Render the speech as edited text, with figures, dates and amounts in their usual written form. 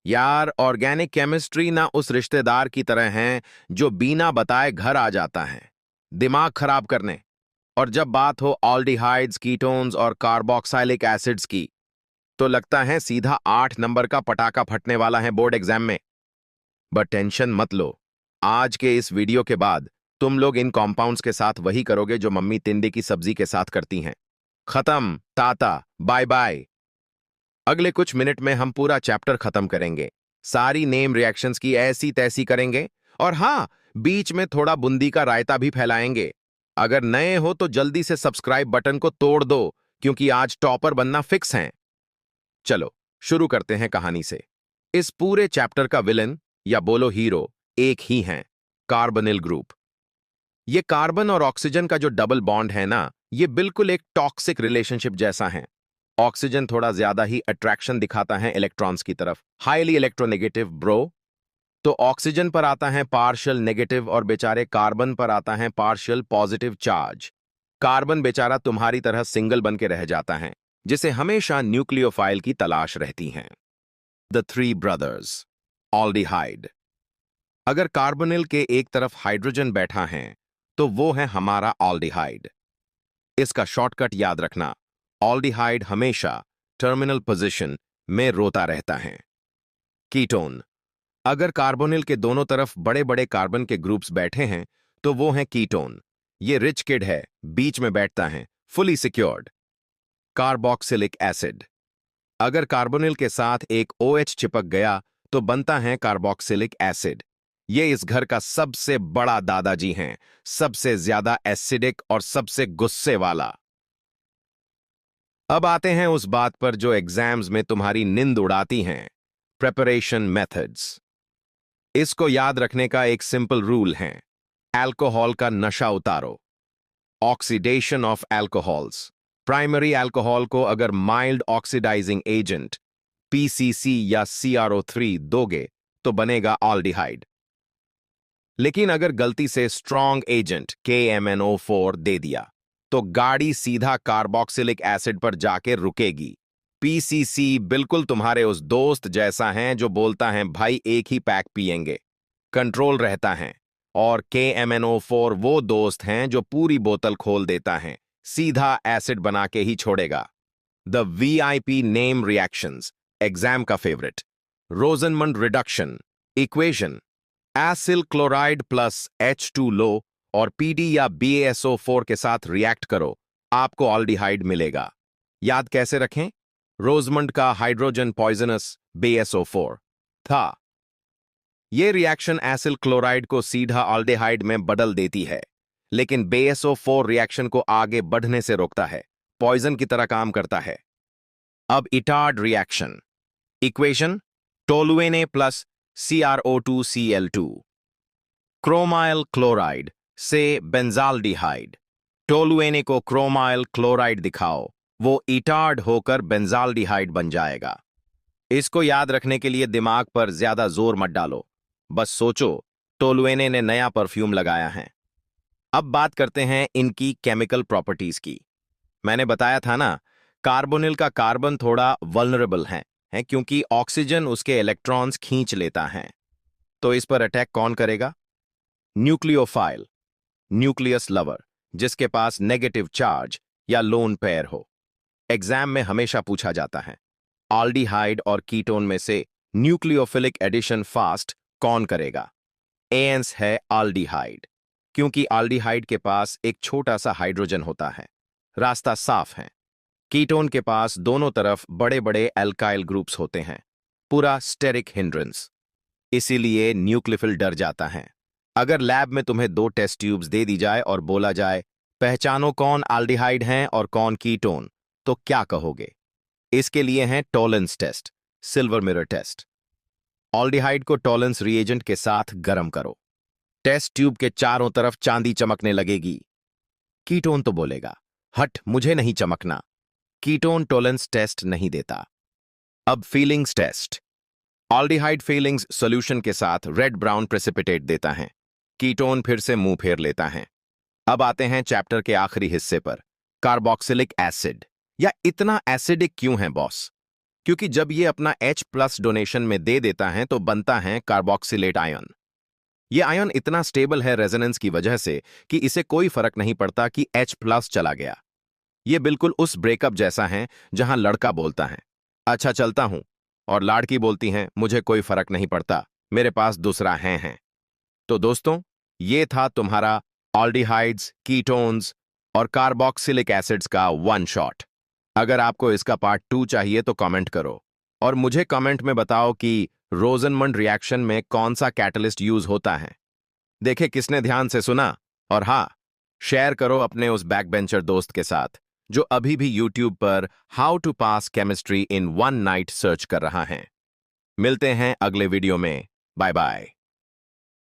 यार, organic chemistry ना उस रिश्तेदार की तरह है जो बिना बताए घर आ जाता है दिमाग खराब करने। और जब बात हो ऑल्डिहाइड्स, कीटोन्स और कार्बोक्सिलिक एसिड्स की, तो लगता है सीधा 8 नंबर का पटाखा फटने वाला है बोर्ड एग्जाम में। बट टेंशन मत लो, आज के इस वीडियो के बाद तुम लोग इन कॉम्पाउंड्स के साथ वही करोगे जो मम्मी तिंडे की सब्जी के साथ करती हैं। खत्म, टाटा, बाय बाय। अगले कुछ मिनट में हम पूरा चैप्टर खत्म करेंगे, सारी नेम रिएक्शंस की ऐसी तैसी करेंगे, और हाँ, बीच में थोड़ा बूंदी का रायता भी फैलाएंगे। अगर नए हो तो जल्दी से सब्सक्राइब बटन को तोड़ दो, क्योंकि आज टॉपर बनना फिक्स है। चलो शुरू करते हैं कहानी से। इस पूरे चैप्टर का विलन या बोलो हीरो एक ही है, कार्बोनिल ग्रुप। ये कार्बन और ऑक्सीजन का जो डबल बॉन्ड है ना, ये बिल्कुल एक टॉक्सिक रिलेशनशिप जैसा है। ऑक्सीजन थोड़ा ज्यादा ही अट्रैक्शन दिखाता है इलेक्ट्रॉन्स की तरफ, हाईली इलेक्ट्रोनेगेटिव ब्रो। तो ऑक्सीजन पर आता है पार्शियल नेगेटिव और बेचारे कार्बन पर आता है पार्शियल पॉजिटिव चार्ज। कार्बन बेचारा तुम्हारी तरह सिंगल बन के रह जाता है, जिसे हमेशा न्यूक्लियोफाइल की तलाश रहती है। The three brothers, aldehyde. अगर कार्बोनिल के एक तरफ हाइड्रोजन बैठा है तो वो है हमारा ऑल्डिहाइड। इसका शॉर्टकट याद रखना, ऑल्डिहाइड हमेशा टर्मिनल पोजीशन में रोता रहता है। कीटोन। अगर कार्बोनिल के दोनों तरफ बड़े बड़े कार्बन के ग्रुप्स बैठे हैं तो वो है कीटोन। ये रिच किड है, बीच में बैठता है, फुली सिक्योर्ड। Carboxylic acid. अगर कार्बोनिल के साथ एक OH चिपक गया तो बनता है कार्बोक्सिलिक एसिड। ये इस घर का सबसे बड़ा दादाजी हैं, सबसे ज्यादा एसिडिक और सबसे गुस्से वाला। अब आते हैं उस बात पर जो एग्जाम्स में तुम्हारी नींद उड़ाती हैं, प्रेपरेशन मेथड्स। इसको याद रखने का एक सिंपल रूल है, अल्कोहल का नशा उतारो। Oxidation of alcohols. Primary alcohol को अगर माइल्ड ऑक्सीडाइजिंग एजेंट PCC या CrO3 दोगे तो बनेगा ऑल्डिहाइड। लेकिन अगर गलती से स्ट्रॉन्ग एजेंट KMnO4 दे दिया तो गाड़ी सीधा कार्बोक्सिलिक एसिड पर जाके रुकेगी। PCC बिल्कुल तुम्हारे उस दोस्त जैसा है जो बोलता है भाई एक ही पैक पिएंगे, कंट्रोल रहता है। और KMnO4 वो दोस्त हैं जो पूरी बोतल खोल देता है, सीधा एसिड बना के ही छोड़ेगा। The VIP name reactions, exam का favourite. Rosenmund reduction equation, acyl chloride plus H2 लो और PD या BaSO4 के साथ रिएक्ट करो, आपको ऑल्डिहाइड मिलेगा। याद कैसे रखें? रोजमंड का हाइड्रोजन पॉइजनस BaSO4 था। यह रिएक्शन एसिल क्लोराइड को सीधा ऑल्डिहाइड में बदल देती है, लेकिन BaSO4 रिएक्शन को आगे बढ़ने से रोकता है, पॉइजन की तरह काम करता है। अब Etard reaction equation, toluene plus CrO2Cl2, chromyl chloride से बेंजाल्डिहाइड। टोलुएने को क्रोमाइल क्लोराइड दिखाओ, वो इटार्ड होकर बेंजाल्डिहाइड बन जाएगा। इसको याद रखने के लिए दिमाग पर ज्यादा जोर मत डालो, बस सोचो टोलुएने ने नया परफ्यूम लगाया है। अब बात करते हैं इनकी केमिकल प्रॉपर्टीज की। मैंने बताया था ना, कार्बोनिल का कार्बन थोड़ा वल्नरेबल है क्योंकि ऑक्सीजन उसके इलेक्ट्रॉन्स खींच लेता है। तो इस पर अटैक कौन करेगा? न्यूक्लियोफाइल, न्यूक्लियस लवर, जिसके पास नेगेटिव चार्ज या लोन पेयर हो। एग्जाम में हमेशा पूछा जाता है, ऑल्डिहाइड और कीटोन में से न्यूक्लियोफिलिक एडिशन फास्ट कौन करेगा? एंस है ऑल्डिहाइड, क्योंकि ऑल्डिहाइड के पास एक छोटा सा हाइड्रोजन होता है, रास्ता साफ है। कीटोन के पास दोनों तरफ बड़े बड़े एल्काइल ग्रुप्स होते हैं, पूरा स्टेरिक हिंड्रेंस। इसीलिए न्यूक्लियोफिल डर जाता है। अगर लैब में तुम्हें 2 टेस्ट ट्यूब्स दे दी जाए और बोला जाए पहचानो कौन ऑल्डिहाइड हैं और कौन कीटोन, तो क्या कहोगे? इसके लिए हैं Tollens test, silver mirror test. Aldehyde को टॉलरेंस रिएजेंट के साथ गर्म करो, टेस्ट ट्यूब के चारों तरफ चांदी चमकने लगेगी। कीटोन तो बोलेगा हट, मुझे नहीं चमकना। कीटोन टॉलरेंस टेस्ट नहीं देता। अब Fehling's test. Aldehyde Fehling's solution के साथ रेड ब्राउन प्रेसिपिटेट देता है, कीटोन फिर से मुंह फेर लेता है। अब आते हैं चैप्टर के आखिरी हिस्से पर, कार्बोक्सिलिक एसिड। या इतना एसिडिक क्यों है बॉस? क्योंकि जब ये अपना H+ डोनेशन में दे देता है तो बनता है कार्बोक्सिलेट आयन। ये आयन इतना स्टेबल है रेजोनेंस की वजह से कि इसे कोई फर्क नहीं पड़ता कि H+ चला गया। ये बिल्कुल उस ब्रेकअप जैसा है जहां लड़का बोलता है, अच्छा चलता हूं, और लाड़की बोलती हैं, मुझे कोई फर्क नहीं पड़ता, मेरे पास दूसरा है। तो दोस्तों, ये था तुम्हारा ऑल्डिहाइड्स, कीटोन्स और कार्बोक्सिलिक एसिड्स का वन शॉट। अगर आपको इसका पार्ट 2 चाहिए तो कमेंट करो और मुझे कमेंट में बताओ कि रोजनमंड रिएक्शन में कौन सा कैटलिस्ट यूज होता है। देखे किसने ध्यान से सुना। और हाँ, शेयर करो अपने उस बैकबेंचर दोस्त के साथ जो अभी भी यूट्यूब पर how to pass chemistry in one night search कर रहा है। मिलते हैं अगले वीडियो में। Bye bye.